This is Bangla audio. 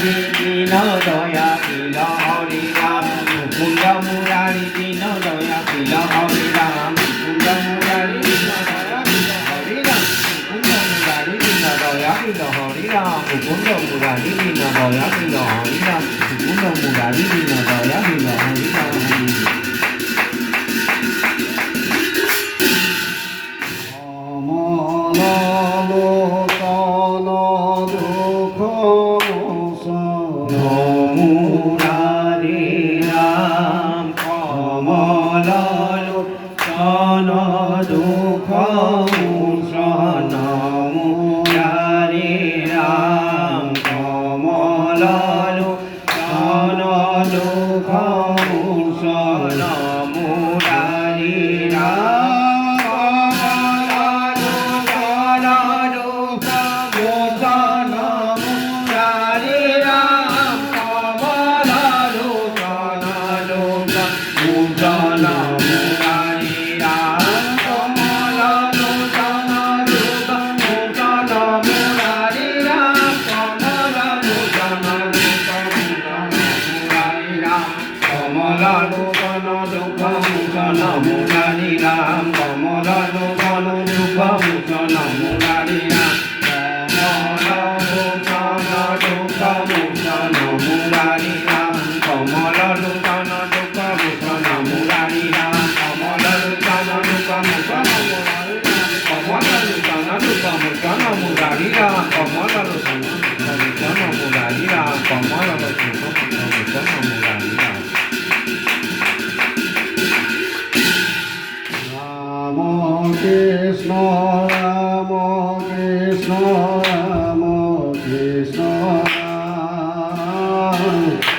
মুরারি দীন দয়াশীল হরি রাম মুকুন্দ মুরারি দীন দয়াশীল হরি রাম মুকুন্দ মুরারি দীন দয়াশীল হরি রাম মুকুন্দ মুরারি দীন দয়াশীল হরি রাম মুকুন্দ মুরারি দীন দয়াশীল হরি রাম মুকুন্দ মুরারি দীন দয়াশীল হরি রাম দুঃখ মোচন মুরারি রাম কমল লোচন দুঃখ মোচন মুরারি রাম কমল লোচন দুঃখ মোচন মুরারি রাম কমল লোচন দুঃখ মোচন মুরারি রাম কমল লোচন দুঃখ মোচন মুরারি রাম কমল লোচন দুঃখ মোচন মুরারি রাম কমল লোচন দুঃখ মোচন মুরারি রাম কমল লোচন দুঃখ মোচন কমল লোচন দুঃখ মোচন মুরারি রাম কমল লোচন মোচন মুরারি রাম কমল লোচন মোচন Murari Ram Krishna Rama Krishna Rama Krishna